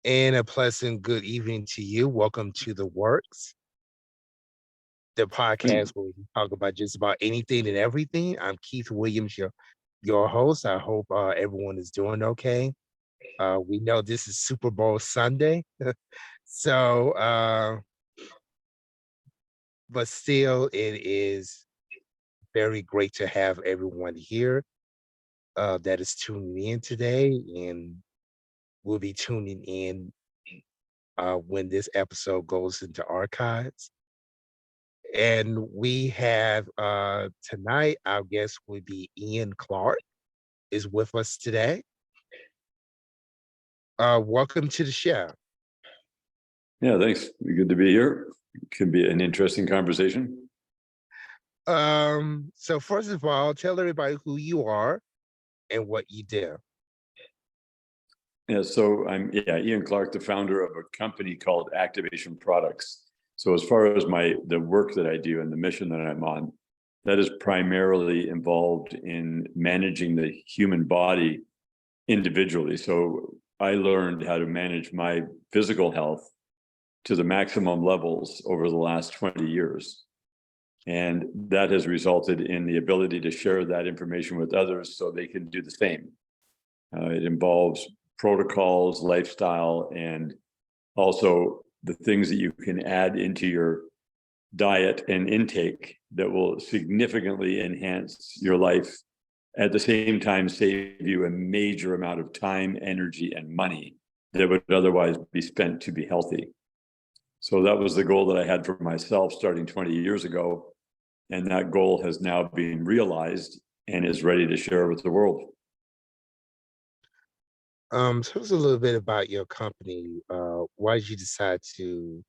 And a pleasant good evening to you. Welcome to The Works, the podcast where we talk about just about anything and everything. I'm Keith Williams, your host. I hope everyone is doing okay. We know this is Super Bowl Sunday, so but still, it is very great to have everyone here that is tuning in today, and will be tuning in when this episode goes into archives. And we have tonight, our guest would be Ian Clark is with us today. Welcome to the show. Yeah, thanks. Good to be here. Could be an interesting conversation. So first of all, tell everybody who you are and what you do. Yeah, so I'm Ian Clark, the founder of a company called Activation Products. So as far as the work that I do and the mission that I'm on, that is primarily involved in managing the human body individually. So I learned how to manage my physical health to the maximum levels over the last 20 years. And that has resulted in the ability to share that information with others so they can do the same. It involves protocols, lifestyle, and also the things that you can add into your diet and intake that will significantly enhance your life, at the same time save you a major amount of time, energy, and money that would otherwise be spent to be healthy. So that was the goal that I had for myself starting 20 years ago. And that goal has now been realized and is ready to share with the world. Tell us a little bit about your company. Why did you decide to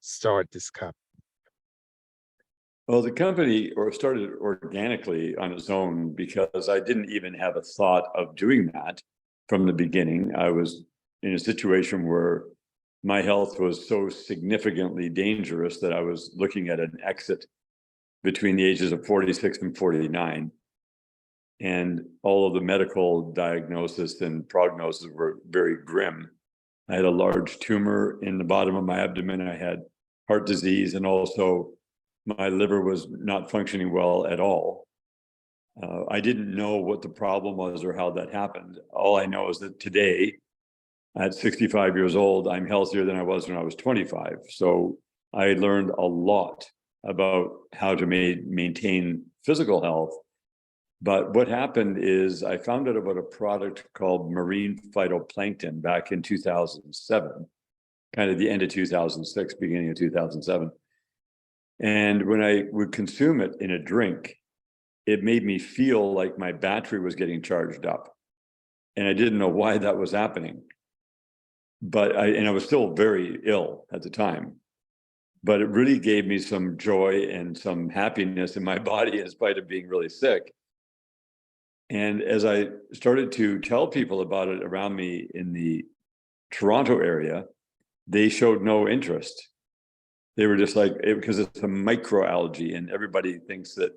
start this company? Well, the company started organically on its own because I didn't even have a thought of doing that from the beginning. I was in a situation where my health was so significantly dangerous that I was looking at an exit between the ages of 46 and 49. And all of the medical diagnosis and prognosis were very grim. I had a large tumor in the bottom of my abdomen. I had heart disease, and also my liver was not functioning well at all. I didn't know what the problem was or how that happened. All I know is that today, at 65 years old, I'm healthier than I was when I was 25. So I learned a lot about how to maintain physical health. But what happened is I found out about a product called marine phytoplankton back in 2007, kind of the end of 2006, beginning of 2007. And when I would consume it in a drink, it made me feel like my battery was getting charged up. And I didn't know why that was happening. But I was still very ill at the time. But it really gave me some joy and some happiness in my body in spite of being really sick. And as I started to tell people about it around me in the Toronto area, they showed no interest. They were just like, because it's a microalgae, and everybody thinks that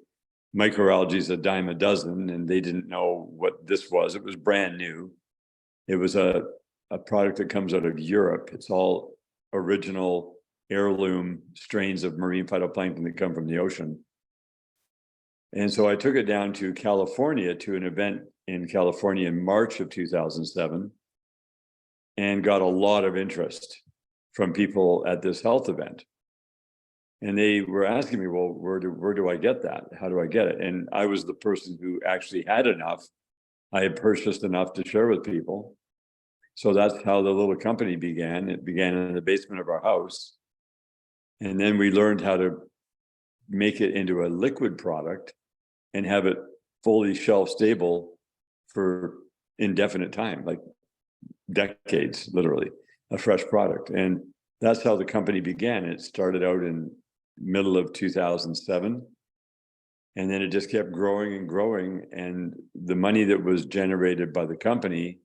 microalgae is a dime a dozen, and they didn't know what this was. It was brand new. It was a product that comes out of Europe. It's all original heirloom strains of marine phytoplankton that come from the ocean. And so I took it down to California to an event in California in March of 2007 and got a lot of interest from people at this health event. And they were asking me, well, where do I get that? How do I get it? And I was the person who actually had enough. I had purchased enough to share with people. So that's how the little company began. It began in the basement of our house. And then we learned how to make it into a liquid product and have it fully shelf stable for indefinite time, like decades, literally, a fresh product. And that's how the company began. It started out in middle of 2007. And then it just kept growing and growing. And the money that was generated by the company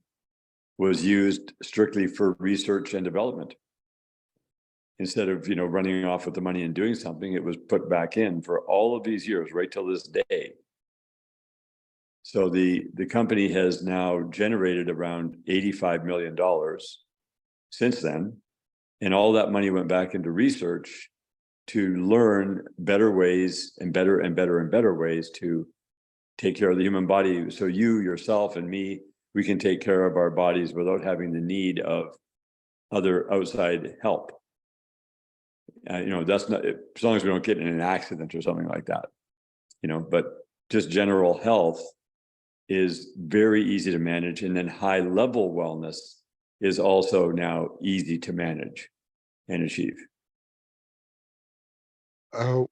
was used strictly for research and development. Instead of, running off with the money and doing something, it was put back in for all of these years, right till this day. So the company has now generated around $85 million since then. And all that money went back into research to learn better ways and better and better and better ways to take care of the human body. So you, yourself, and me, we can take care of our bodies without having the need of other outside help. That's not, as long as we don't get in an accident or something like that, but just general health is very easy to manage. And then high level wellness is also now easy to manage and achieve.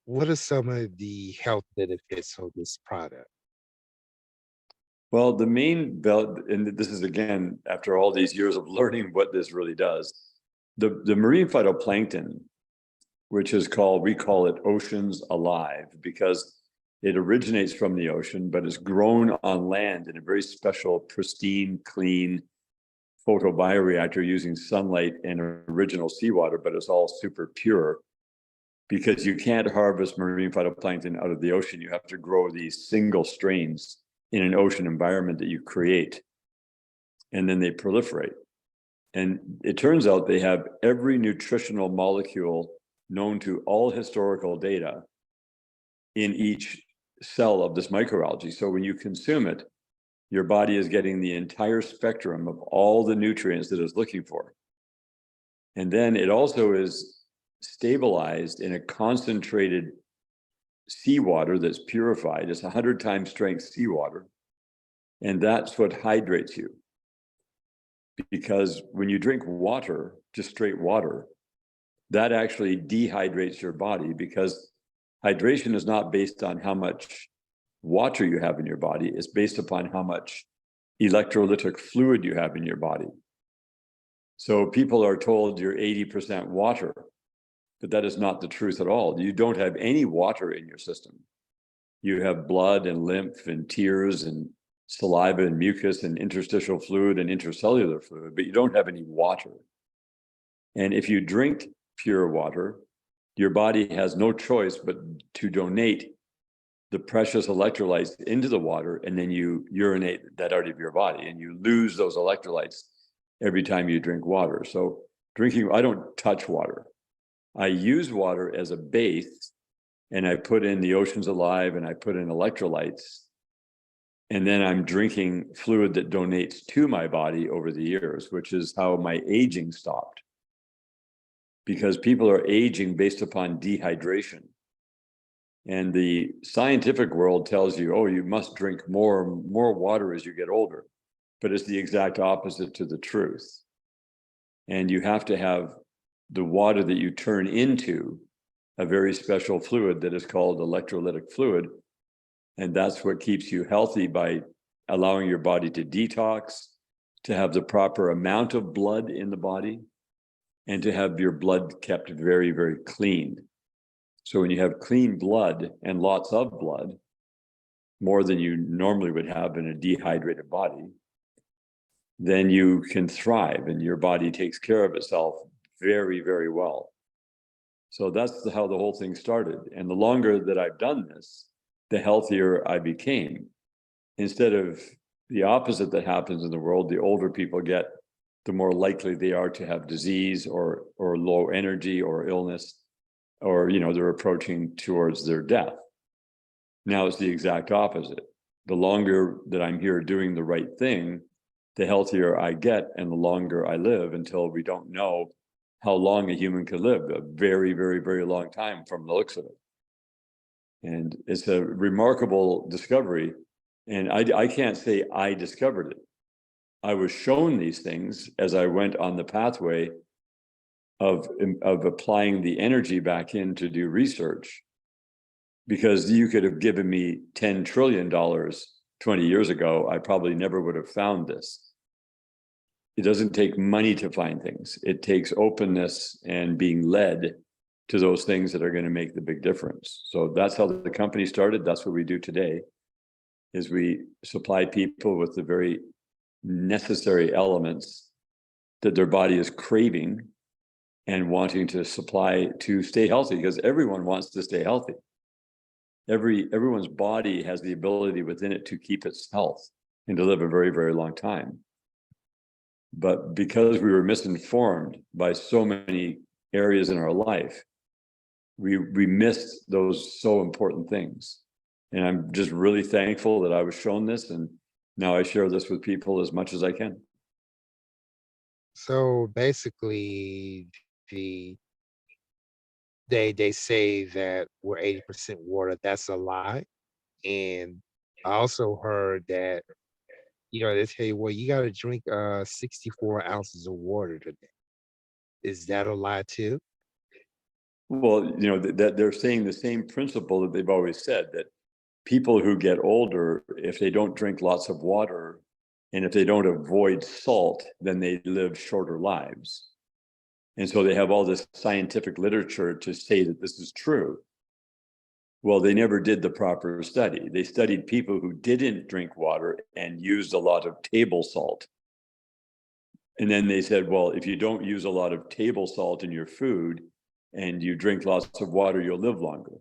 What are some of the health benefits of this product? Well, the main belt, and this is again, after all these years of learning what this really does, the marine phytoplankton, which is called, we call it oceans alive, because it originates from the ocean, but is grown on land in a very special, pristine, clean photobioreactor using sunlight and original seawater, but it's all super pure. Because you can't harvest marine phytoplankton out of the ocean. You have to grow these single strains in an ocean environment that you create, and then they proliferate. And it turns out they have every nutritional molecule known to all historical data in each cell of this microalgae. So when you consume it, your body is getting the entire spectrum of all the nutrients that it's looking for. And then it also is stabilized in a concentrated seawater that's purified. It's 100 times strength seawater. And that's what hydrates you. Because when you drink water, just straight water, that actually dehydrates your body, because hydration is not based on how much water you have in your body. It's based upon how much electrolytic fluid you have in your body. So people are told you're 80% water, but that is not the truth at all. You don't have any water in your system. You have blood and lymph and tears and saliva and mucus and interstitial fluid and intercellular fluid, but you don't have any water. And if you drink pure water, your body has no choice but to donate the precious electrolytes into the water, and then you urinate that out of your body, and you lose those electrolytes every time you drink water. So I don't touch water. I use water as a base, and I put in the oceans alive, and I put in electrolytes, and then I'm drinking fluid that donates to my body over the years, which is how my aging stopped. Because people are aging based upon dehydration. And the scientific world tells you, oh, you must drink more water as you get older. But it's the exact opposite to the truth. And you have to have the water that you turn into a very special fluid that is called electrolytic fluid. And that's what keeps you healthy, by allowing your body to detox, to have the proper amount of blood in the body, and to have your blood kept very, very clean. So when you have clean blood and lots of blood, more than you normally would have in a dehydrated body, then you can thrive, and your body takes care of itself very, very well. So that's how the whole thing started. And the longer that I've done this, the healthier I became. Instead of the opposite that happens in the world, the older people get, the more likely they are to have disease or low energy or illness, or they're approaching towards their death. Now it's the exact opposite. The longer that I'm here doing the right thing, the healthier I get, and the longer I live, until we don't know how long a human could live. A very, very, very long time from the looks of it. And it's a remarkable discovery. And I can't say I discovered it. I was shown these things as I went on the pathway of applying the energy back in to do research. Because you could have given me $10 trillion 20 years ago, I probably never would have found this. It doesn't take money to find things. It takes openness and being led to those things that are going to make the big difference. So that's how the company started. That's what we do today, is we supply people with the very necessary elements that their body is craving and wanting to supply to stay healthy, because everyone wants to stay healthy. everyone's body has the ability within it to keep its health and to live a very, very long time. But because we were misinformed by so many areas in our life, we missed those so important things. And I'm just really thankful that I was shown this, and now I share this with people as much as I can. So basically, the they say that we're 80% water. That's a lie. And I also heard that, they tell you, well, you gotta drink 64 ounces of water today. Is that a lie too? Well, that they're saying the same principle that they've always said, that people who get older, if they don't drink lots of water and if they don't avoid salt, then they live shorter lives. And so they have all this scientific literature to say that this is true. Well, they never did the proper study. They studied people who didn't drink water and used a lot of table salt. And then they said, well, if you don't use a lot of table salt in your food and you drink lots of water, you'll live longer.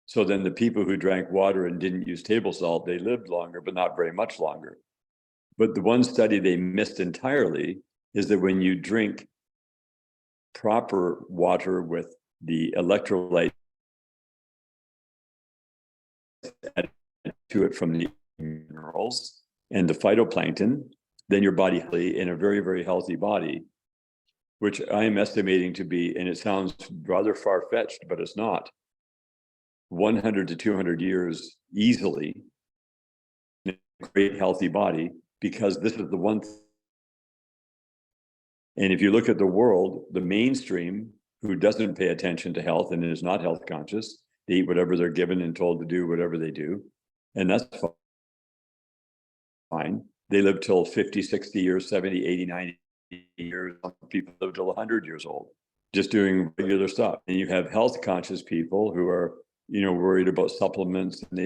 So then the people who drank water and didn't use table salt, they lived longer, but not very much longer. But the one study they missed entirely is that when you drink proper water with the electrolyte added to it from the minerals and the phytoplankton, then your body in a very, very healthy body, which I am estimating to be, and it sounds rather far-fetched, but it's not, 100 to 200 years easily in a great healthy body, because this is the one and if you look at the world, the mainstream who doesn't pay attention to health and is not health conscious, they eat whatever they're given and told to do whatever they do, and that's fine. They live till 50, 60 years, 70, 80, 90 years. Some people live till 100 years old, just doing regular stuff. And you have health conscious people who are, worried about supplements, and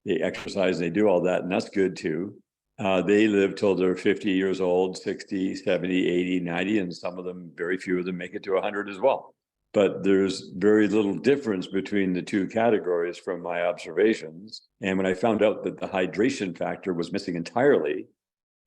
they exercise, they do all that, and that's good too. They live till they're 50 years old, 60, 70, 80, 90, and some of them, very few of them, make it to 100 as well. But there's very little difference between the two categories from my observations. And when I found out that the hydration factor was missing entirely,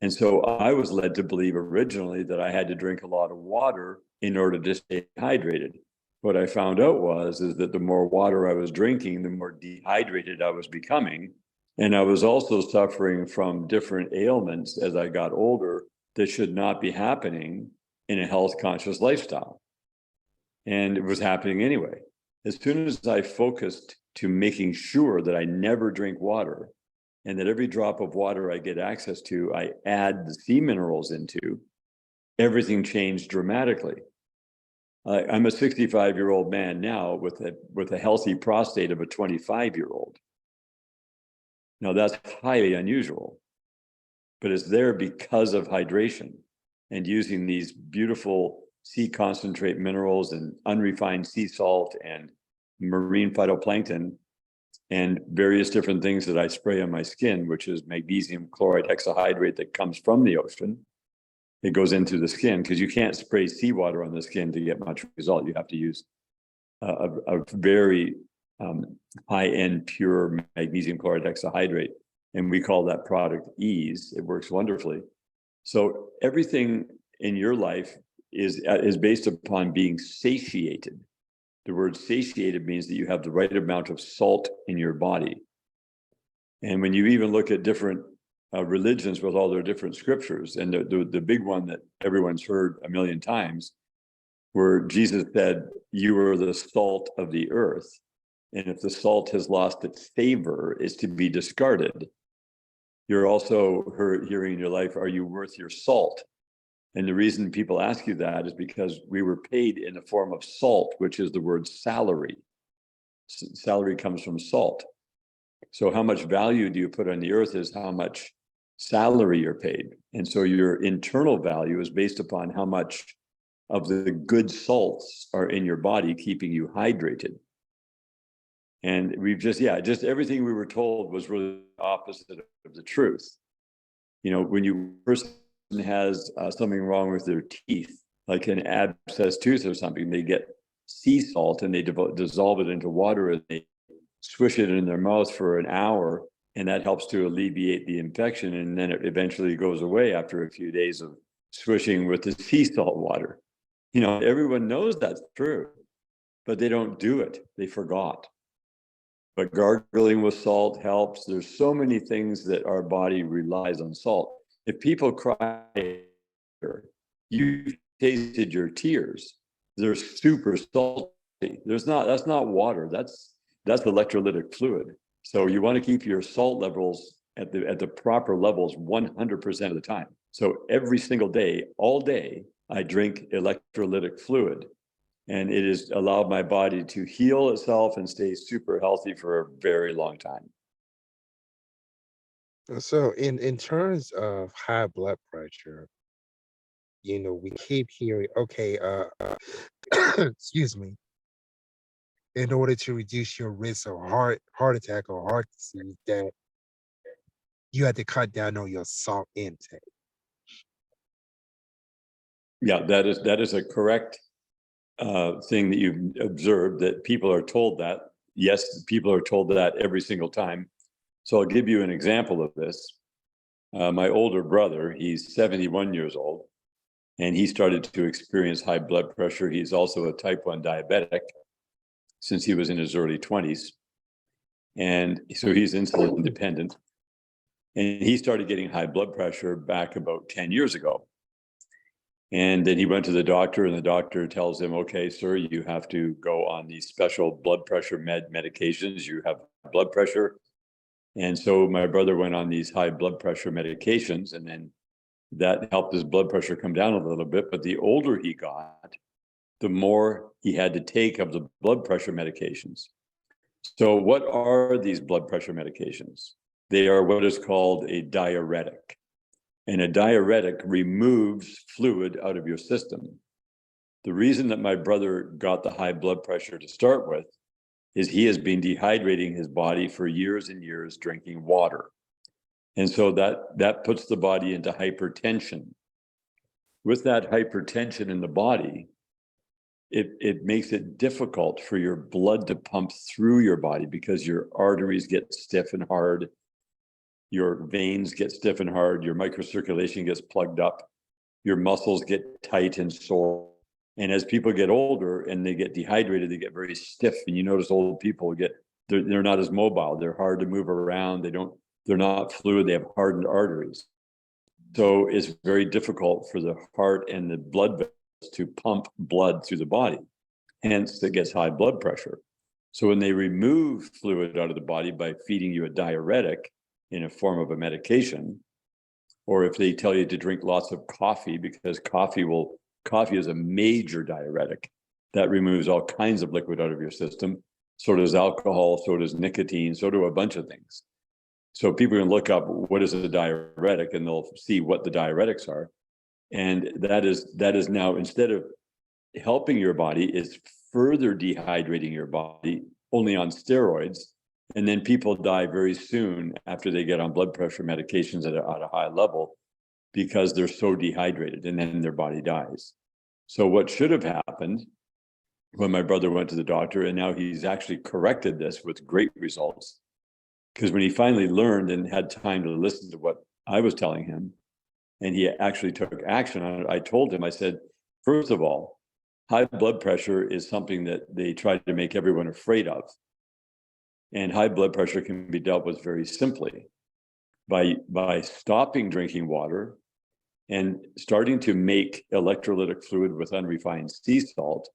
and so I was led to believe originally that I had to drink a lot of water in order to stay hydrated. What I found out is that the more water I was drinking, the more dehydrated I was becoming. And I was also suffering from different ailments as I got older that should not be happening in a health conscious lifestyle. And it was happening anyway. As soon as I focused to making sure that I never drink water, and that every drop of water I get access to, I add the sea minerals into, everything changed dramatically. I'm a 65-year-old man now with a healthy prostate of a 25-year-old. Now that's highly unusual, but it's there because of hydration and using these beautiful sea concentrate minerals and unrefined sea salt and marine phytoplankton and various different things that I spray on my skin, which is magnesium chloride hexahydrate that comes from the ocean. It goes into the skin because you can't spray seawater on the skin to get much result. You have to use a very high-end pure magnesium chloride hexahydrate, and we call that product Ease. It works wonderfully. So everything in your life is based upon being satiated. The word satiated means that you have the right amount of salt in your body. And when you even look at different religions with all their different scriptures, and the big one that everyone's heard a million times, where Jesus said, "You are the salt of the earth. And if the salt has lost its savor, it's to be discarded." You're also hearing in your life, "Are you worth your salt?" And the reason people ask you that is because we were paid in the form of salt, which is the word salary. Salary comes from salt. So how much value do you put on the earth is how much salary you're paid. And so your internal value is based upon how much of the good salts are in your body, keeping you hydrated. And we've just everything we were told was really opposite of the truth. When you person has something wrong with their teeth, like an abscess tooth or something, they get sea salt and they dissolve it into water and they swish it in their mouth for an hour, and that helps to alleviate the infection. And then it eventually goes away after a few days of swishing with the sea salt water. Everyone knows that's true, but they don't do it. They forgot. But gargling with salt helps. There's so many things that our body relies on salt. If people cry, you tasted your tears. They're super salty. That's not water. That's electrolytic fluid. So you want to keep your salt levels at the proper levels 100% of the time. So every single day, all day, I drink electrolytic fluid. And it has allowed my body to heal itself and stay super healthy for a very long time. So in terms of high blood pressure, we keep hearing, okay, excuse me, in order to reduce your risk of heart attack or heart disease, that you had to cut down on your salt intake. Yeah, that is a correct thing that you've observed, that people are told that. Yes, people are told that every single time. So I'll give you an example of this. My older brother, he's 71 years old, and he started to experience high blood pressure. He's also a type 1 diabetic since he was in his early 20s. And so he's insulin dependent. And he started getting high blood pressure back about 10 years ago. And then he went to the doctor, and the doctor tells him, okay, sir, you have to go on these special blood pressure medications. You have blood pressure. And so my brother went on these high blood pressure medications, and then that helped his blood pressure come down a little bit. But the older he got, the more he had to take of the blood pressure medications. So what are these blood pressure medications? They are what is called a diuretic. And a diuretic removes fluid out of your system. The reason that my brother got the high blood pressure to start with is he has been dehydrating his body for years and years drinking water. And so that puts the body into hypertension. With that hypertension in the body, it makes it difficult for your blood to pump through your body because your arteries get stiff and hard. Your veins get stiff and hard, your microcirculation gets plugged up, your muscles get tight and sore. And as people get older and they get dehydrated, they get very stiff. And you notice old people they're not as mobile. They're hard to move around. They're not fluid. They have hardened arteries. So it's very difficult for the heart and the blood vessels to pump blood through the body. Hence, it gets high blood pressure. So when they remove fluid out of the body by feeding you a diuretic, in a form of a medication, or if they tell you to drink lots of coffee, because coffee is a major diuretic that removes all kinds of liquid out of your system. So does alcohol, so does nicotine, so do a bunch of things. So people can look up what is a diuretic, and they'll see what the diuretics are. And that is now, instead of helping your body, is further dehydrating your body, only on steroids. And then people die very soon after they get on blood pressure medications at a high level because they're so dehydrated, and then their body dies. So what should have happened when my brother went to the doctor, and now he's actually corrected this with great results, because when he finally learned and had time to listen to what I was telling him, and he actually took action on it, I told him, I said, first of all, high blood pressure is something that they try to make everyone afraid of. And high blood pressure can be dealt with very simply by stopping drinking water and starting to make electrolytic fluid with unrefined sea salt,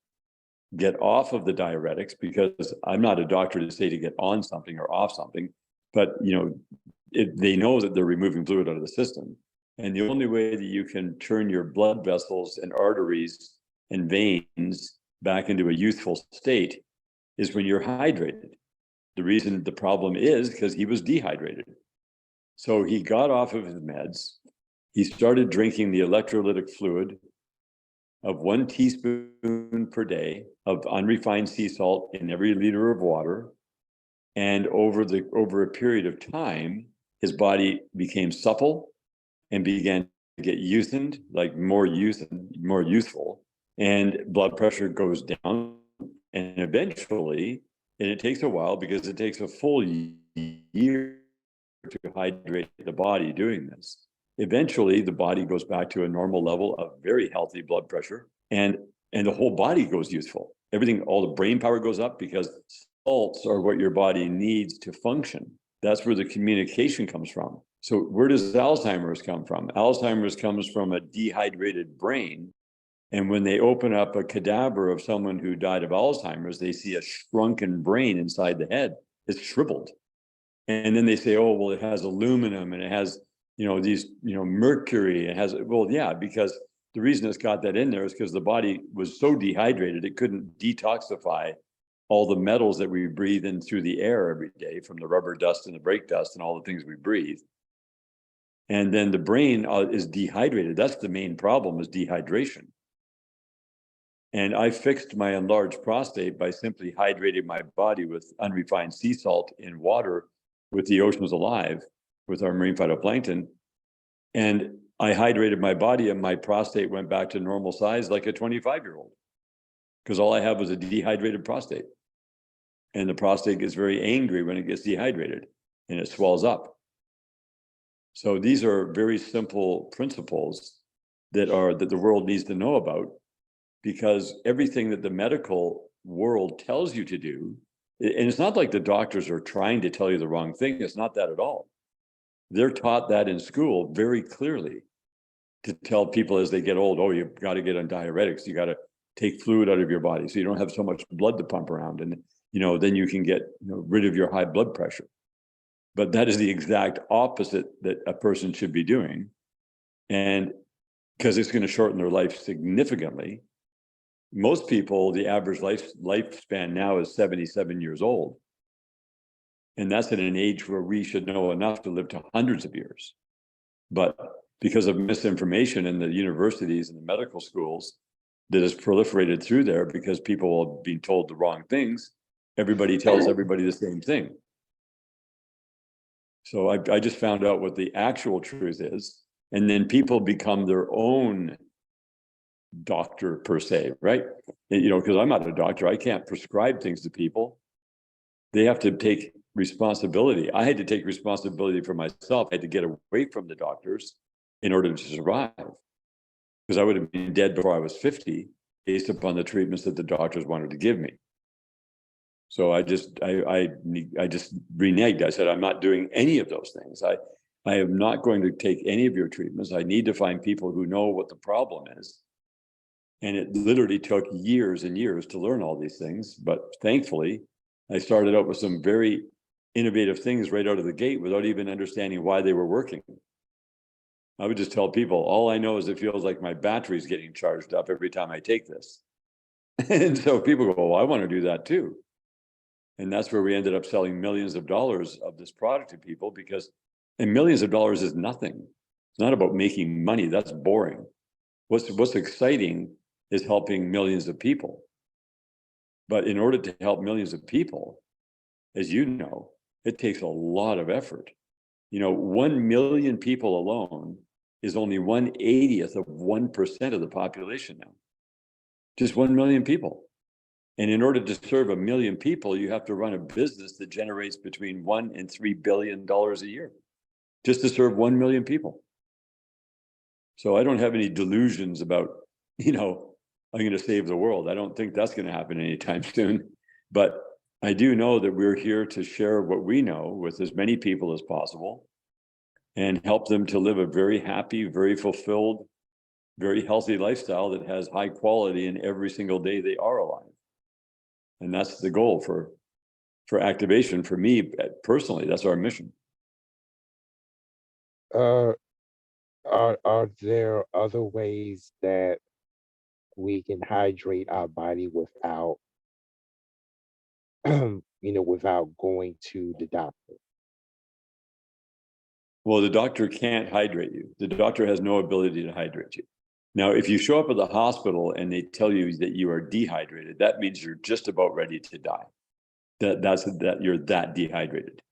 get off of the diuretics, because I'm not a doctor to say to get on something or off something, but they know that they're removing fluid out of the system. And the only way that you can turn your blood vessels and arteries and veins back into a youthful state is when you're hydrated. The reason the problem is because he was dehydrated. So he got off of his meds. He started drinking the electrolytic fluid of 1 teaspoon per day of unrefined sea salt in every liter of water. And over a period of time, his body became supple and began to get youthened, like more youthful, and blood pressure goes down. And eventually And it takes a while because it takes a full year to hydrate the body doing this. Eventually, the body goes back to a normal level of very healthy blood pressure, and the whole body goes useful. Everything, all the brain power goes up because salts are what your body needs to function. That's where the communication comes from. So where does Alzheimer's come from? Alzheimer's comes from a dehydrated brain. And when they open up a cadaver of someone who died of Alzheimer's, they see a shrunken brain inside the head. It's shriveled. And then they say, oh, well, it has aluminum and it has, these, mercury. It has, well, yeah, because the reason it's got that in there is because the body was so dehydrated, it couldn't detoxify all the metals that we breathe in through the air every day, from the rubber dust and the brake dust and all the things we breathe. And then the brain is dehydrated. That's the main problem, is dehydration. And I fixed my enlarged prostate by simply hydrating my body with unrefined sea salt in water with the oceans alive, with our marine phytoplankton. And I hydrated my body and my prostate went back to normal size like a 25-year-old, because all I have was a dehydrated prostate. And the prostate gets very angry when it gets dehydrated and it swells up. So these are very simple principles that the world needs to know about, because everything that the medical world tells you to do, and it's not like the doctors are trying to tell you the wrong thing. It's not that at all. They're taught that in school very clearly, to tell people as they get old, oh, you've got to get on diuretics. You got to take fluid out of your body so you don't have so much blood to pump around. And, then you can get rid of your high blood pressure. But that is the exact opposite that a person should be doing. And because it's going to shorten their life significantly. Most people, the average lifespan now is 77 years old. And that's at an age where we should know enough to live to hundreds of years. But because of misinformation in the universities and the medical schools that has proliferated through there, because people are being told the wrong things, everybody tells everybody the same thing. So I just found out what the actual truth is. And then people become their own doctor per se, right? And, because I'm not a doctor, I can't prescribe things to people. They have to take responsibility. I had to take responsibility for myself. I had to get away from the doctors in order to survive, because I would have been dead before I was 50 based upon the treatments that the doctors wanted to give me. So I just reneged. I said, I'm not doing any of those things. I am not going to take any of your treatments. I need to find people who know what the problem is. And it literally took years and years to learn all these things. But thankfully, I started out with some very innovative things right out of the gate without even understanding why they were working. I would just tell people, all I know is it feels like my battery's getting charged up every time I take this. And so people go, well, I want to do that too. And that's where we ended up selling millions of dollars of this product to people, and millions of dollars is nothing. It's not about making money. That's boring. What's exciting is helping millions of people. But in order to help millions of people, as you know, it takes a lot of effort. 1 million people alone is only 1/80th of 1% of the population now. Just 1 million people. And in order to serve 1 million people, you have to run a business that generates between $1 and $3 billion a year just to serve 1 million people. So I don't have any delusions about, I'm going to save the world. I don't think that's going to happen anytime soon. But I do know that we're here to share what we know with as many people as possible and help them to live a very happy, very fulfilled, very healthy lifestyle that has high quality in every single day they are alive. And that's the goal for activation for me personally. That's our mission. Uh, are there other ways that we can hydrate our body without, without going to the doctor? Well, the doctor can't hydrate you. The doctor has no ability to hydrate you. Now, if you show up at the hospital and they tell you that you are dehydrated, that means you're just about ready to die. That you're that dehydrated.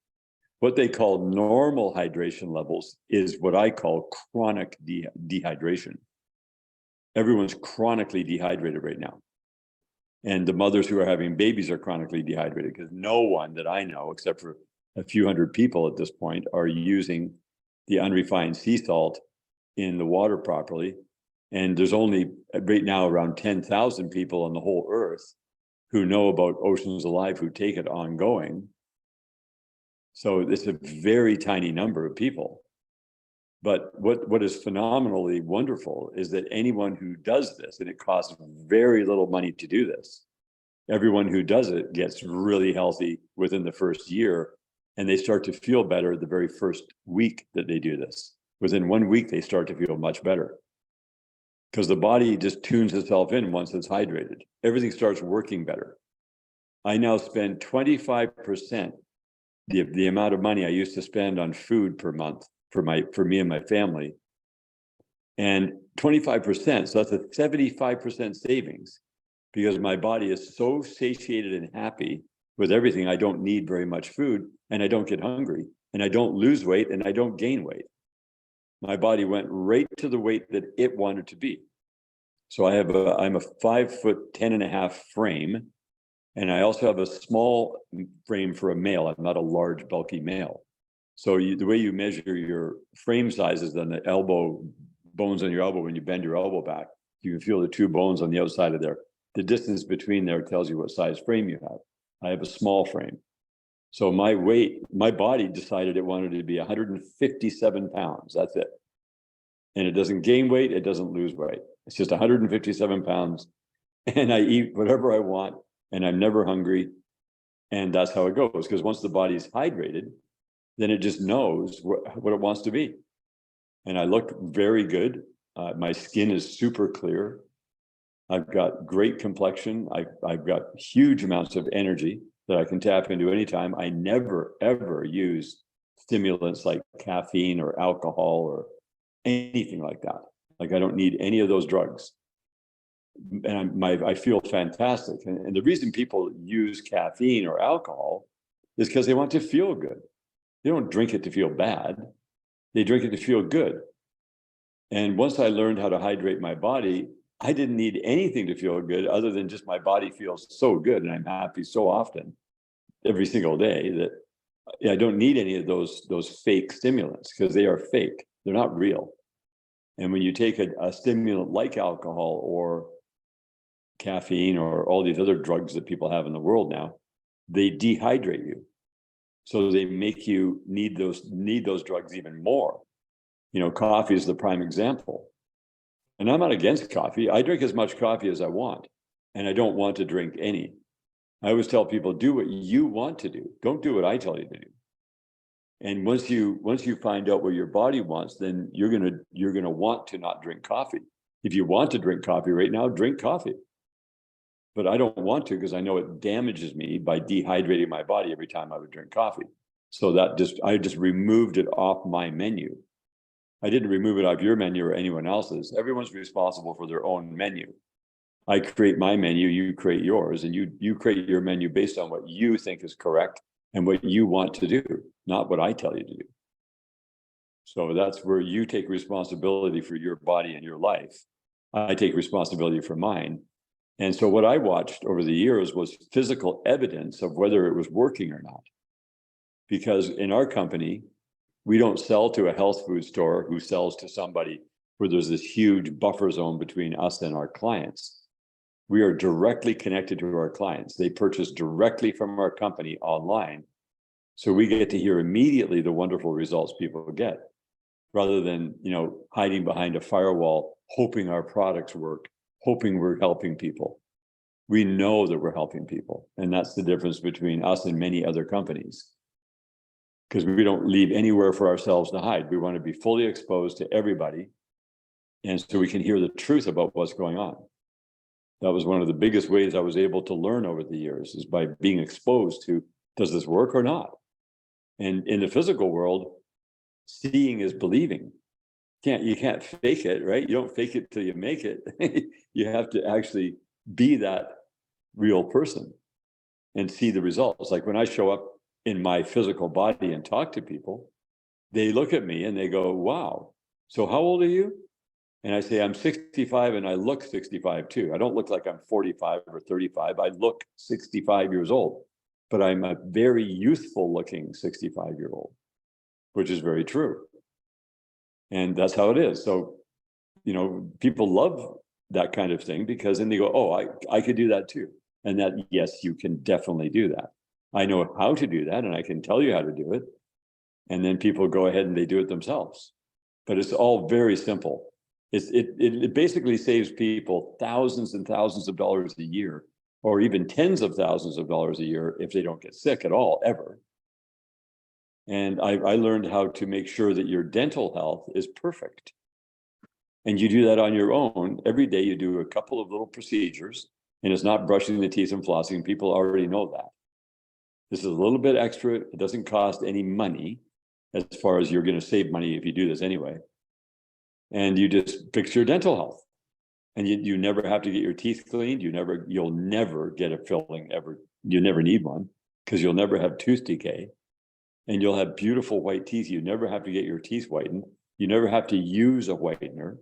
What they call normal hydration levels is what I call chronic dehydration. Everyone's chronically dehydrated right now. And the mothers who are having babies are chronically dehydrated because no one that I know, except for a few hundred people at this point, are using the unrefined sea salt in the water properly. And there's only right now around 10,000 people on the whole earth who know about Oceans Alive, who take it ongoing. So it's a very tiny number of people. But what is phenomenally wonderful is that anyone who does this, and it costs very little money to do this, everyone who does it gets really healthy within the first year, and they start to feel better the very first week that they do this. Within 1 week, they start to feel much better because the body just tunes itself in once it's hydrated. Everything starts working better. I now spend 25% the amount of money I used to spend on food per month for me and my family, and 25%. So that's a 75% savings because my body is so satiated and happy with everything. I don't need very much food, and I don't get hungry, and I don't lose weight, and I don't gain weight. My body went right to the weight that it wanted to be. So I'm a 5'10.5" frame, and I also have a small frame for a male. I'm not a large, bulky male. So the way you measure your frame size is on the elbow, bones on your elbow. When you bend your elbow back, you can feel the two bones on the outside of there. The distance between there tells you what size frame you have. I have a small frame. So my weight, my body decided it wanted to be 157 pounds. That's it. And it doesn't gain weight. It doesn't lose weight. It's just 157 pounds. And I eat whatever I want, and I'm never hungry. And that's how it goes. Because once the body's hydrated, then it just knows what it wants to be. And I look very good. My skin is super clear. I've got great complexion. I've got huge amounts of energy that I can tap into anytime. I never, ever use stimulants like caffeine or alcohol or anything like that. Like I don't need any of those drugs. And I feel fantastic. And the reason people use caffeine or alcohol is because they want to feel good. They don't drink it to feel bad. They drink it to feel good. And once I learned how to hydrate my body, I didn't need anything to feel good other than just my body feels so good. And I'm happy so often every single day that I don't need any of those fake stimulants because they are fake. They're not real. And when you take a stimulant like alcohol or caffeine or all these other drugs that people have in the world now, they dehydrate you. So they make you need those drugs even more. You know, coffee is the prime example. And I'm not against coffee. I drink as much coffee as I want, and I don't want to drink any. I always tell people, do what you want to do. Don't do what I tell you to do. And once you find out what your body wants, then you're gonna want to not drink coffee. If you want to drink coffee right now, drink coffee. But I don't want to because I know it damages me by dehydrating my body every time I would drink coffee. So I just removed it off my menu. I didn't remove it off your menu or anyone else's. Everyone's responsible for their own menu. I create my menu, you create yours, and you create your menu based on what you think is correct and what you want to do, not what I tell you to do. So that's where you take responsibility for your body and your life. I take responsibility for mine. And so what I watched over the years was physical evidence of whether it was working or not. Because in our company, we don't sell to a health food store who sells to somebody where there's this huge buffer zone between us and our clients. We are directly connected to our clients. They purchase directly from our company online. So we get to hear immediately the wonderful results people get, rather than, hiding behind a firewall, hoping our products work, hoping we're helping people. We know that we're helping people. And that's the difference between us and many other companies. Because we don't leave anywhere for ourselves to hide. We want to be fully exposed to everybody. And so we can hear the truth about what's going on. That was one of the biggest ways I was able to learn over the years, is by being exposed to, does this work or not? And in the physical world, seeing is believing. You can't fake it, right? You don't fake it till you make it. You have to actually be that real person and see the results. Like when I show up in my physical body and talk to people, they look at me and they go, wow, so how old are you? And I say, I'm 65 and I look 65 too. I don't look like I'm 45 or 35. I look 65 years old, but I'm a very youthful looking 65-year-old, which is very true. And that's how it is. So, people love that kind of thing because then they go, oh, I could do that too. And that, yes, you can definitely do that. I know how to do that and I can tell you how to do it. And then people go ahead and they do it themselves. But it's all very simple. It basically saves people thousands and thousands of dollars a year, or even tens of thousands of dollars a year if they don't get sick at all, ever. And I learned how to make sure that your dental health is perfect. And you do that on your own. Every day you do a couple of little procedures, and it's not brushing the teeth and flossing. People already know that. This is a little bit extra. It doesn't cost any money, as far as you're going to save money if you do this anyway. And you just fix your dental health. And you never have to get your teeth cleaned. You'll never get a filling ever. You never need one because you'll never have tooth decay. And you'll have beautiful white teeth. You never have to get your teeth whitened. You never have to use a whitener.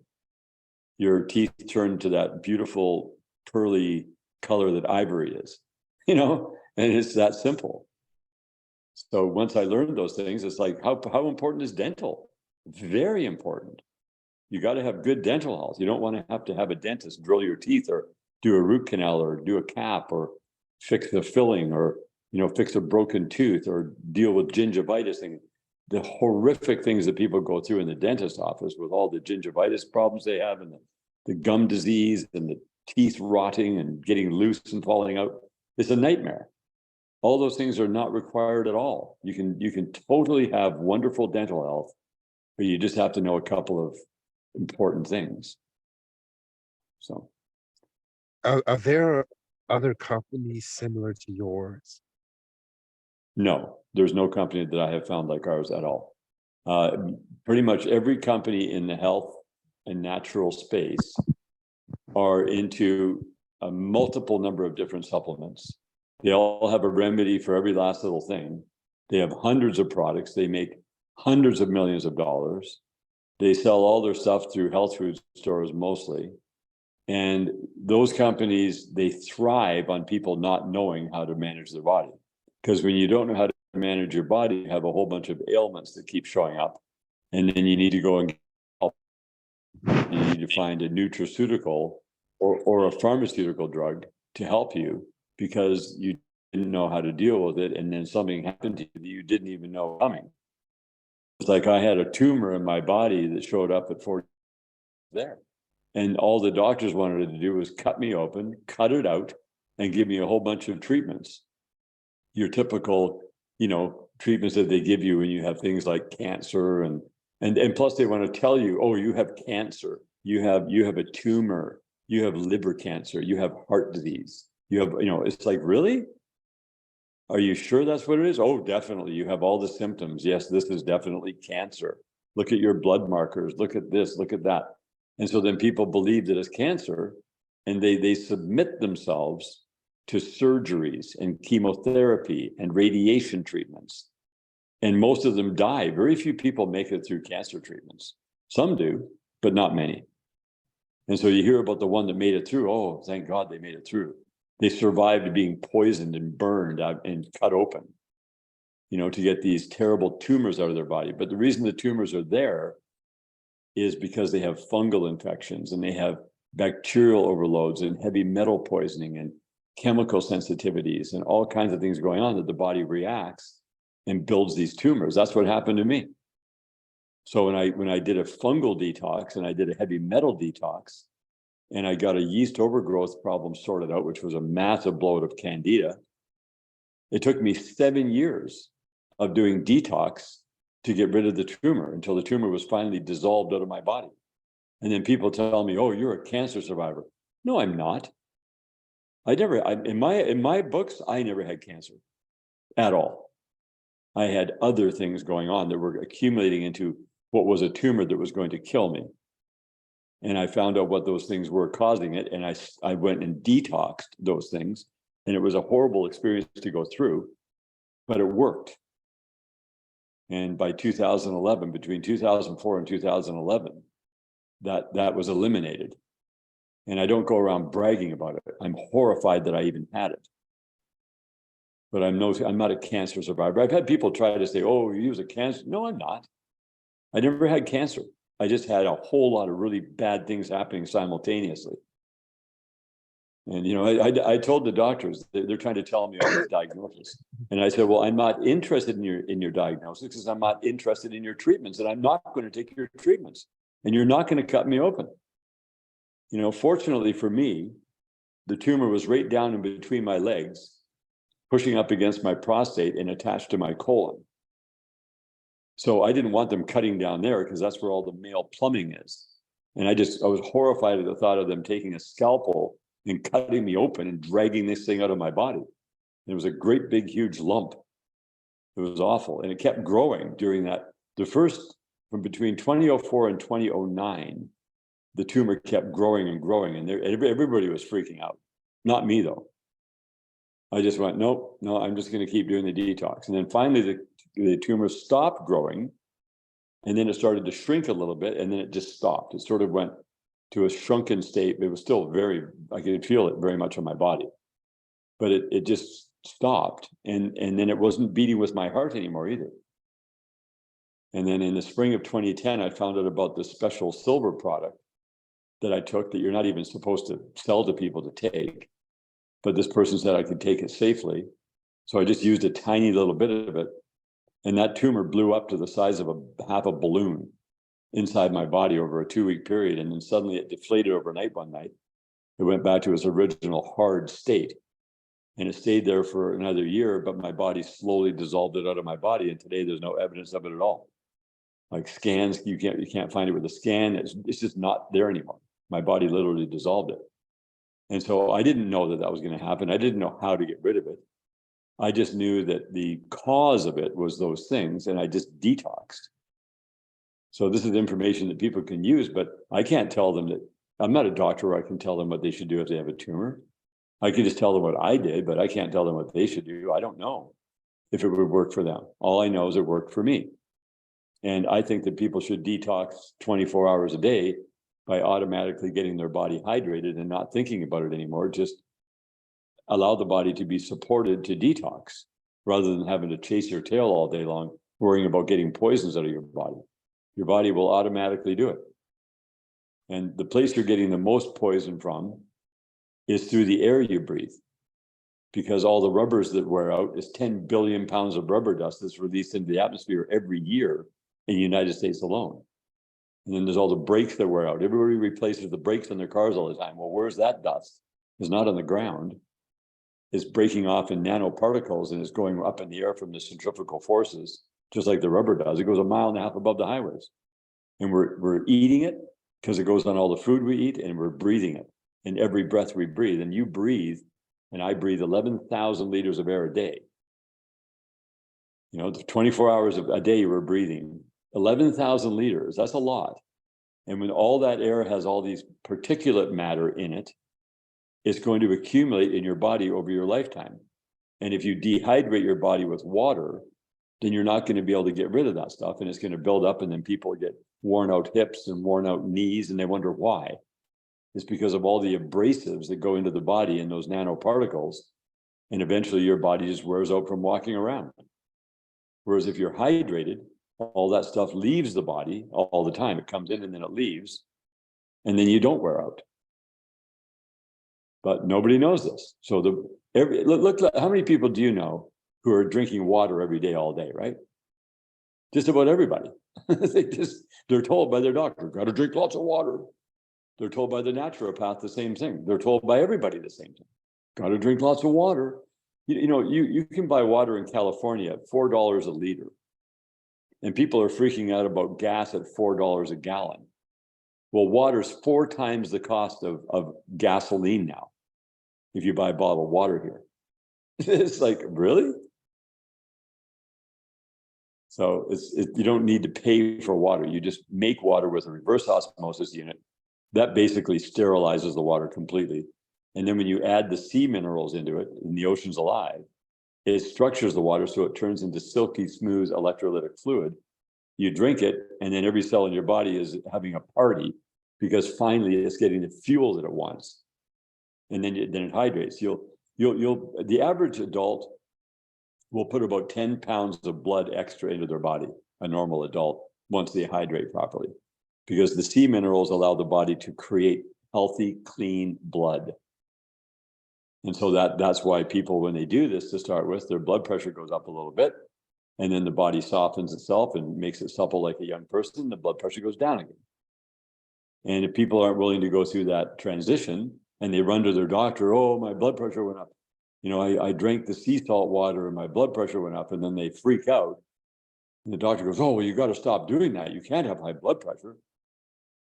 Your teeth turn to that beautiful pearly color that ivory is, and it's that simple. So once I learned those things, it's like, how important is dental? Very important. You got to have good dental health. You don't want to have a dentist drill your teeth or do a root canal or do a cap or fix the filling or, fix a broken tooth or deal with gingivitis and the horrific things that people go through in the dentist office with all the gingivitis problems they have and the gum disease and the teeth rotting and getting loose and falling out. It's a nightmare. All those things are not required at all. You can totally have wonderful dental health, but you just have to know a couple of important things. So, Are there other companies similar to yours? no, there's no company that I have found like ours at all. Pretty much every company in the health and natural space are into a multiple number of different supplements. They all have a remedy for every last little thing. They have hundreds of products. They make hundreds of millions of dollars. They sell all their stuff through health food stores mostly. And those companies, they thrive on people not knowing how to manage their body. Because when you don't know how to manage your body, you have a whole bunch of ailments that keep showing up. And then you need to go and get help. You need to find a nutraceutical or a pharmaceutical drug to help you because you didn't know how to deal with it. And then something happened to you that you didn't even know coming. It's like I had a tumor in my body that showed up at 40 there. And all the doctors wanted to do was cut me open, cut it out, and give me a whole bunch of treatments. Your typical, treatments that they give you when you have things like cancer and plus they want to tell you, oh, you have cancer, you have a tumor, you have liver cancer, you have heart disease, you have, it's like, really? Are you sure that's what it is? Oh, definitely. You have all the symptoms. Yes, this is definitely cancer. Look at your blood markers. Look at this, look at that. And so then people believe that it's cancer and they submit themselves to surgeries and chemotherapy and radiation treatments. And most of them die. Very few people make it through cancer treatments. Some do, but not many. And so you hear about the one that made it through. Oh, thank God they made it through. They survived being poisoned and burned out and cut open, to get these terrible tumors out of their body. But the reason the tumors are there is because they have fungal infections and they have bacterial overloads and heavy metal poisoning and chemical sensitivities and all kinds of things going on that the body reacts and builds these tumors. That's what happened to me. So when I did a fungal detox and I did a heavy metal detox and I got a yeast overgrowth problem sorted out, which was a massive blowout of candida, it took me 7 years of doing detox to get rid of the tumor until the tumor was finally dissolved out of my body. And then people tell me, oh, you're a cancer survivor. No, I'm not. In my books, I never had cancer at all. I had other things going on that were accumulating into what was a tumor that was going to kill me. And I found out what those things were causing it. And I went and detoxed those things. And it was a horrible experience to go through, but it worked. And by 2011, between 2004 and 2011, that was eliminated. And I don't go around bragging about it. I'm horrified that I even had it. But I'm not a cancer survivor. I've had people try to say, oh, you was a cancer. No, I'm not. I never had cancer. I just had a whole lot of really bad things happening simultaneously. And, I told the doctors, they're trying to tell me all these diagnoses. And I said, well, I'm not interested in your diagnosis because I'm not interested in your treatments, and I'm not going to take your treatments, and you're not going to cut me open. Fortunately for me, the tumor was right down in between my legs, pushing up against my prostate and attached to my colon. So I didn't want them cutting down there because that's where all the male plumbing is. And I was horrified at the thought of them taking a scalpel and cutting me open and dragging this thing out of my body. It was a great big huge lump. It was awful. And it kept growing during that. From between 2004 and 2009, the tumor kept growing and growing, and everybody was freaking out. Not me though. I just went, no, I'm just going to keep doing the detox. And then finally the tumor stopped growing, and then it started to shrink a little bit, and then it just stopped. It sort of went to a shrunken state. It was still I could feel it very much on my body, but it just stopped. And then it wasn't beating with my heart anymore either. And then in the spring of 2010, I found out about this special silver product that I took that you're not even supposed to sell to people to take. But this person said I could take it safely. So I just used a tiny little bit of it. And that tumor blew up to the size of half a balloon inside my body over a 2-week period. And then suddenly it deflated overnight one night. It went back to its original hard state. And it stayed there for another year, but my body slowly dissolved it out of my body. And today there's no evidence of it at all. Like scans, you can't find it with a scan. It's just not there anymore. My body literally dissolved it. And so I didn't know that was going to happen. I didn't know how to get rid of it. I just knew that the cause of it was those things, and I just detoxed. So this is information that people can use, but I can't tell them that. I'm not a doctor where I can tell them what they should do if they have a tumor. I can just tell them what I did, but I can't tell them what they should do. I don't know if it would work for them. All I know is it worked for me. And I think that people should detox 24 hours a day by automatically getting their body hydrated and not thinking about it anymore. Just allow the body to be supported to detox rather than having to chase your tail all day long, worrying about getting poisons out of your body. Your body will automatically do it. And the place you're getting the most poison from is through the air you breathe, because all the rubbers that wear out is 10 billion pounds of rubber dust that's released into the atmosphere every year in the United States alone. And then there's all the brakes that wear out. Everybody replaces the brakes on their cars all the time. Well, where's that dust? It's not on the ground. It's breaking off in nanoparticles, and it's going up in the air from the centrifugal forces, just like the rubber does. It goes 1.5 miles above the highways. And we're eating it because it goes on all the food we eat, and we're breathing it in every breath we breathe. And you breathe, and I breathe 11,000 liters of air a day. 24 hours a day we're breathing 11,000 liters. That's a lot. And when all that air has all these particulate matter in it, it's going to accumulate in your body over your lifetime. And if you dehydrate your body with water, then you're not going to be able to get rid of that stuff, and it's going to build up, and then people get worn out hips and worn out knees, and they wonder why. It's because of all the abrasives that go into the body in those nanoparticles, and eventually your body just wears out from walking around. Whereas if you're hydrated, all that stuff leaves the body all the time. It comes in and then it leaves, and then you don't wear out. But nobody knows this. So look, how many people do you know who are drinking water every day, all day, right? Just about everybody. They're told by their doctor, got to drink lots of water. They're told by the naturopath the same thing. They're told by everybody the same thing. Got to drink lots of water. You can buy water in California at $4 a liter. And people are freaking out about gas at $4 a gallon. Well, water's 4 times the cost of gasoline now, if you buy bottled water here. It's like, really? So you don't need to pay for water. You just make water with a reverse osmosis unit. That basically sterilizes the water completely. And then when you add the sea minerals into it, and the ocean's alive, it structures the water so it turns into silky, smooth electrolytic fluid. You drink it, and then every cell in your body is having a party because finally it's getting the fuel that it wants, and then it hydrates. The average adult will put about 10 pounds of blood extra into their body, a normal adult, once they hydrate properly, because the C minerals allow the body to create healthy, clean blood. And so that's why people, when they do this to start with, their blood pressure goes up a little bit, and then the body softens itself and makes it supple like a young person, the blood pressure goes down again. And if people aren't willing to go through that transition and they run to their doctor, oh, my blood pressure went up. I drank the sea salt water and my blood pressure went up, and then they freak out. And the doctor goes, oh, well, you got to stop doing that. You can't have high blood pressure.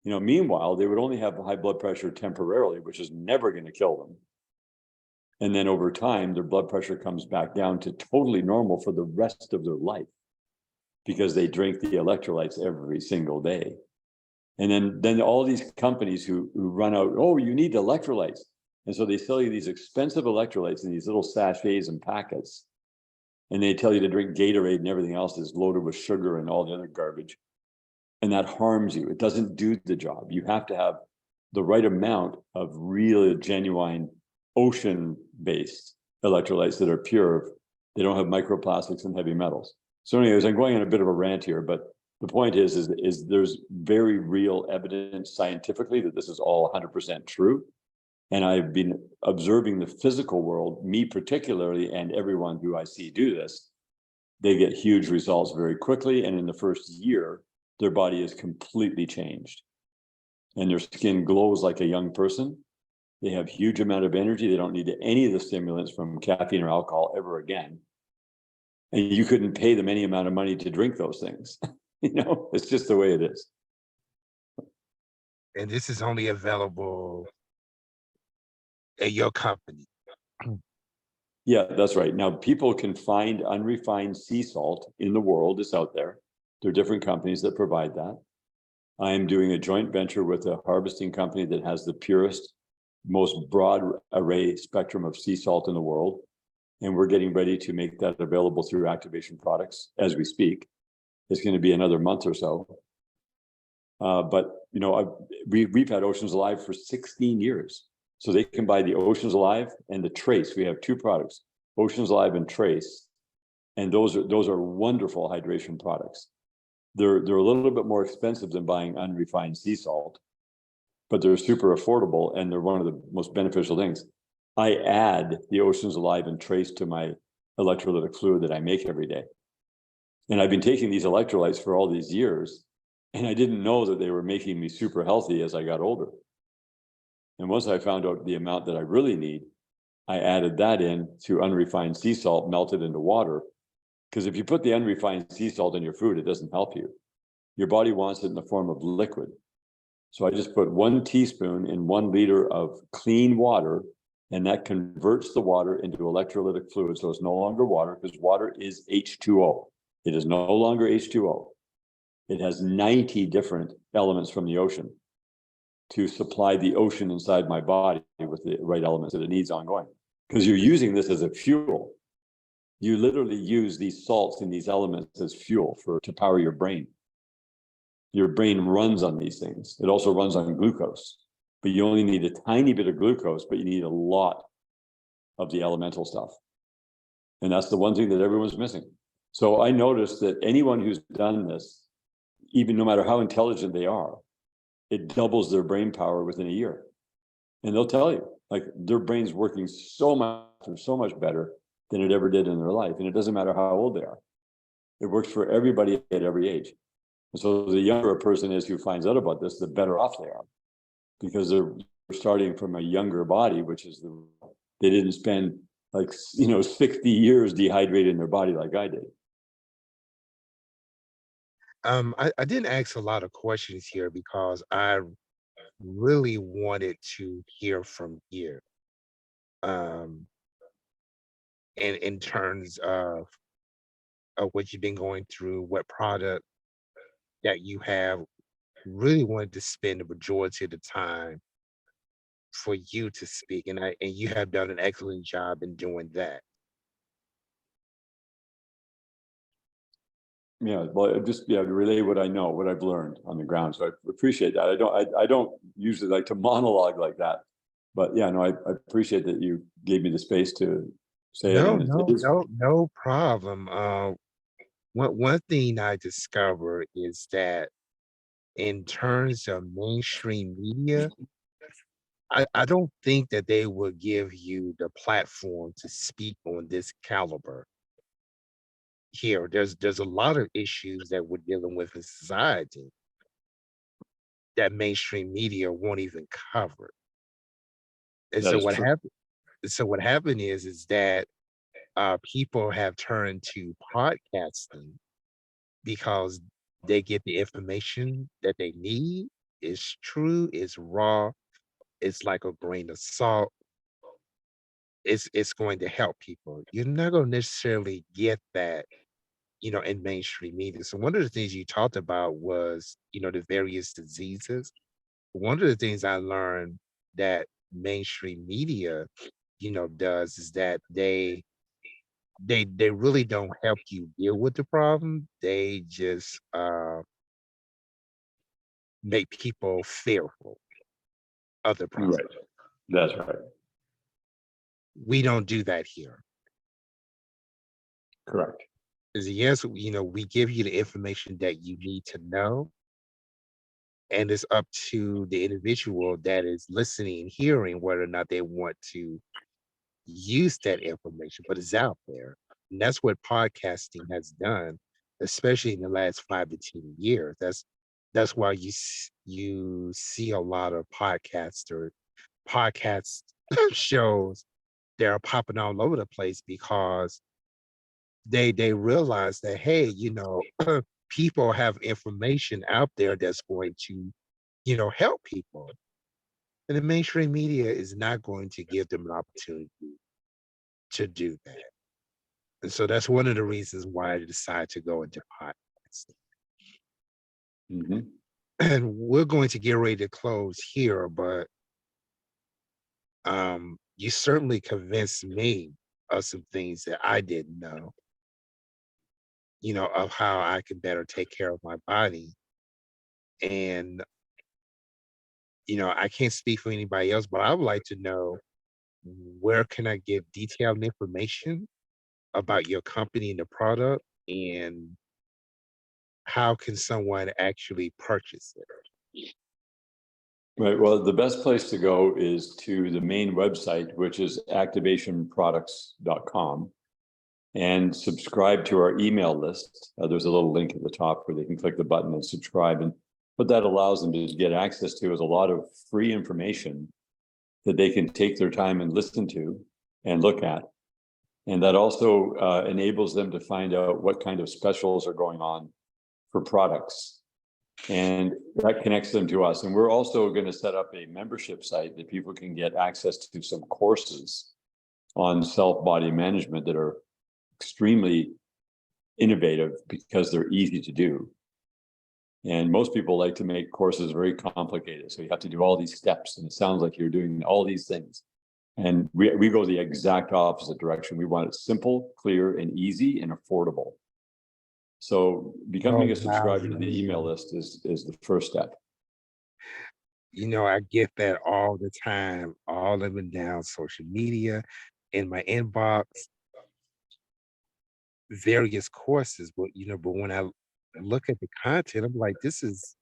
Meanwhile, they would only have high blood pressure temporarily, which is never going to kill them. And then over time, their blood pressure comes back down to totally normal for the rest of their life, because they drink the electrolytes every single day. And then all these companies who run out, oh, you need electrolytes. And so they sell you these expensive electrolytes in these little sachets and packets. And they tell you to drink Gatorade, and everything else is loaded with sugar and all the other garbage. And that harms you. It doesn't do the job. You have to have the right amount of real, genuine, ocean-based electrolytes that are pure. They don't have microplastics and heavy metals. So anyways, I'm going on a bit of a rant here, but the point is there's very real evidence scientifically that this is all 100% true. And I've been observing the physical world, me particularly, and everyone who I see do this. They get huge results very quickly. And in the first year, their body is completely changed. And their skin glows like a young person. They have huge amount of energy. They don't need any of the stimulants from caffeine or alcohol ever again. And you couldn't pay them any amount of money to drink those things. It's just the way it is. And this is only available at your company. Yeah, that's right. Now, people can find unrefined sea salt in the world. It's out there. There are different companies that provide that. I am doing a joint venture with a harvesting company that has the purest, most broad array spectrum of sea salt in the world. And we're getting ready to make that available through Activation Products as we speak. It's going to be another month or so. But we've had Oceans Alive for 16 years. So they can buy the Oceans Alive and the Trace. We have two products, Oceans Alive and Trace. And those are wonderful hydration products. They're a little bit more expensive than buying unrefined sea salt, but they're super affordable, and they're one of the most beneficial things. I add the Oceans Alive and Trace to my electrolytic fluid that I make every day. And I've been taking these electrolytes for all these years, and I didn't know that they were making me super healthy as I got older. And once I found out the amount that I really need, I added that in to unrefined sea salt melted into water. Because if you put the unrefined sea salt in your food, it doesn't help you. Your body wants it in the form of liquid. So I just put 1 teaspoon in 1 liter of clean water, and that converts the water into electrolytic fluid. So it's no longer water, because water is H2O. It is no longer H2O. It has 90 different elements from the ocean to supply the ocean inside my body with the right elements that it needs ongoing. Because you're using this as a fuel. You literally use these salts and these elements as fuel to power your brain. Your brain runs on these things. It also runs on glucose, but you only need a tiny bit of glucose, but you need a lot of the elemental stuff. And that's the one thing that everyone's missing. So I noticed that anyone who's done this, even no matter how intelligent they are, it doubles their brain power within a year. And they'll tell you, like, their brain's working so much better than it ever did in their life. And it doesn't matter how old they are. It works for everybody at every age. And so the younger a person is who finds out about this, the better off they are, because they're starting from a younger body, they didn't spend 60 years dehydrating their body like I did. I didn't ask a lot of questions here because I really wanted to hear from you. Um, in terms of what you've been going through, what product that you have, really wanted to spend the majority of the time for you to speak, and you have done an excellent job in doing that. Yeah, well, just to relay what I know, what I've learned on the ground. So I appreciate that. I don't usually like to monologue like that, but yeah, no, I appreciate that you gave me the space to say it, No, and it no, is. no, no problem. One thing I discovered is that in terms of mainstream media, I don't think that they will give you the platform to speak on this caliber here. There's a lot of issues that we're dealing with in society that mainstream media won't even cover. And That so is what true. happened so what happened is that people have turned to podcasting because they get the information that they need. It's true, it's raw, it's like a grain of salt. It's going to help people. You're not going to necessarily get that, in mainstream media. So one of the things you talked about was, the various diseases. One of the things I learned that mainstream media, does is that they really don't help you deal with the problem. They just make people fearful of the problem. Right. That's right. We don't do that here. Correct. Is yes, we give you the information that you need to know, and it's up to the individual that is listening and hearing whether or not they want to use that information, but it's out there. And that's what podcasting has done, especially in the last 5 to 10 years. That's why you see a lot of podcast shows that are popping all over the place because they realize that, hey, people have information out there that's going to, help people. And the mainstream media is not going to give them an opportunity to do that. And so that's one of the reasons why I decided to go into podcasting. Hmm. And we're going to get ready to close here, but you certainly convinced me of some things that I didn't know, of how I can better take care of my body. And, I can't speak for anybody else, but I would like to know, where can I get detailed information about your company and the product, and how can someone actually purchase it? Right. Well, the best place to go is to the main website, which is activationproducts.com, and subscribe to our email list. There's a little link at the top where they can click the button and subscribe. And what that allows them to get access to is a lot of free information that they can take their time and listen to and look at. And that also enables them to find out what kind of specials are going on for products. And that connects them to us. And we're also going to set up a membership site that people can get access to some courses on self-body management that are extremely innovative because they're easy to do. And most people like to make courses very complicated. So you have to do all these steps, and it sounds like you're doing all these things. And we go the exact opposite direction. We want it simple, clear, and easy and affordable. So Oh, becoming a wow. subscriber to the email list is the first step. I get that all the time, all up and down social media, in my inbox, various courses. But when I look at the content, I'm like, this is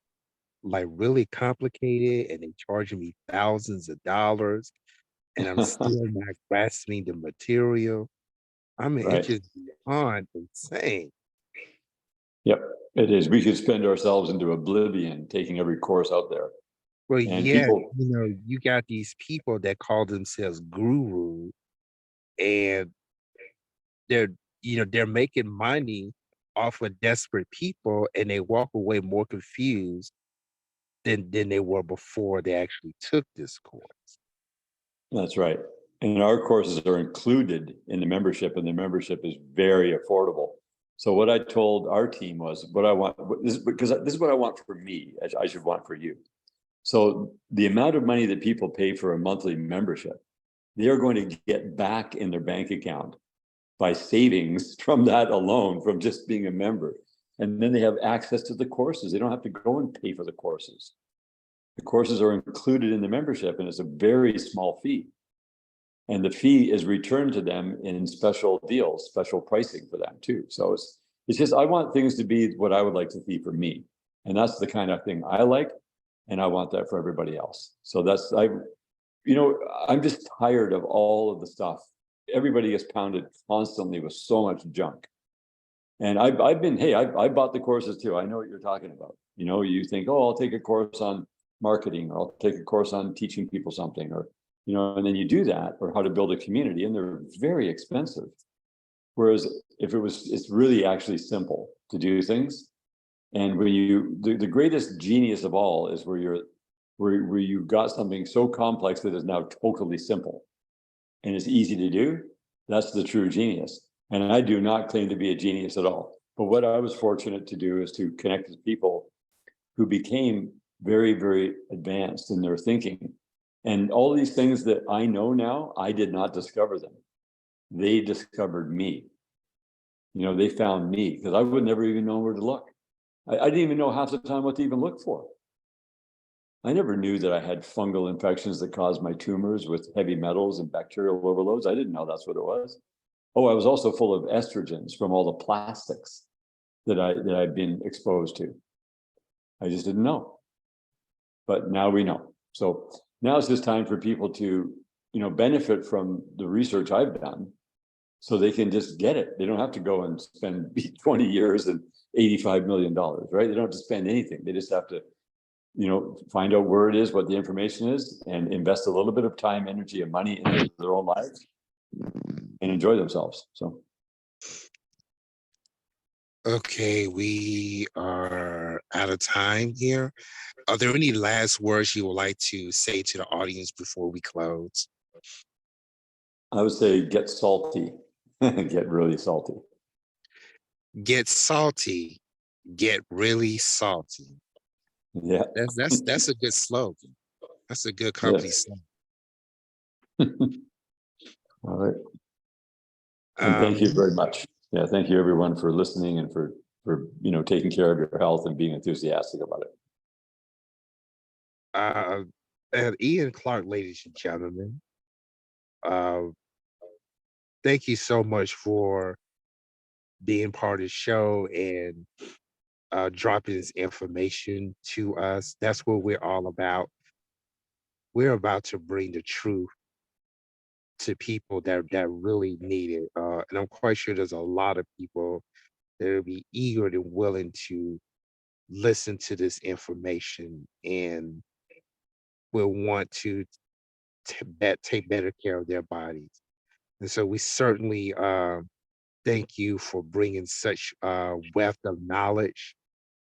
like really complicated, and they charging me thousands of dollars, and I'm still not grasping the material. I mean, it's Right. just beyond insane. Yep. It is. We could spend ourselves into oblivion taking every course out there. Well, And yeah, people, you got these people that call themselves guru, and they're they're making money off of desperate people, and they walk away more confused than they were before they actually took this course. that's right. And our courses are included in the membership, and the membership is very affordable. So what I told our team was, what I want, because this is what I want for me, as I should want for you. So the amount of money that people pay for a monthly membership, they are going to get back in their bank account by savings from that alone, from just being a member. And then they have access to the courses. They don't have to go and pay for the courses. The courses are included in the membership, and it's a very small fee. And the fee is returned to them in special deals, special pricing for them too. So it's just, I want things to be what I would like to see for me. And that's the kind of thing I like. And I want that for everybody else. So that's, I'm just tired of all of the stuff. Everybody gets pounded constantly with so much junk. And I bought the courses too. I know what you're talking about. You think, oh, I'll take a course on marketing, or I'll take a course on teaching people something, or, and then you do that, or how to build a community, and they're very expensive. Whereas it's really actually simple to do things. And when the greatest genius of all is where you've got something so complex that is now totally simple and it's easy to do. That's the true genius. And I do not claim to be a genius at all. But what I was fortunate to do is to connect with people who became very, very advanced in their thinking. And all these things that I know now, I did not discover them. They discovered me. They found me, because I would never even know where to look. I didn't even know half the time what to even look for. I never knew that I had fungal infections that caused my tumors with heavy metals and bacterial overloads. I didn't know that's what it was. Oh, I was also full of estrogens from all the plastics that I'd been exposed to. I just didn't know. But now we know. So now it's just time for people to, benefit from the research I've done, so they can just get it. They don't have to go and spend 20 years and $85 million, right? They don't have to spend anything. They just have to, find out where it is, what the information is, and invest a little bit of time, energy, and money into their own lives and enjoy themselves. So. Okay, we are out of time here. Are there any last words you would like to say to the audience before we close? I would say get salty, get really salty. Get salty, get really salty. Yeah. That's a good slogan. That's a good company Yes. slogan. All right. And thank you very much. Yeah, thank you everyone for listening and for taking care of your health and being enthusiastic about it. And Ian Clark, ladies and gentlemen, uh, thank you so much for being part of the show and dropping this information to us. That's what we're all about. We're about to bring the truth to people that really need it. And I'm quite sure there's a lot of people that will be eager and willing to listen to this information and will want to take better care of their bodies. And so we certainly thank you for bringing such wealth of knowledge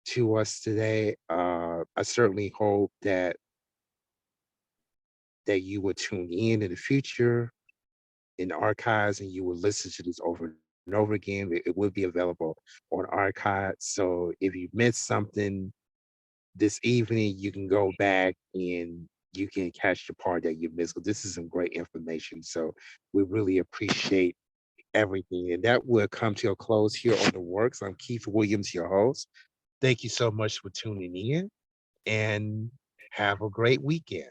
to us today. I certainly hope that you will tune in the future in the archives and you will listen to this over and over again. It will be available on archives. So if you missed something this evening, you can go back and you can catch the part that you missed. Because this is some great information. So we really appreciate everything. And that will come to a close here on The Works. I'm Keith Williams, your host. Thank you so much for tuning in and have a great weekend.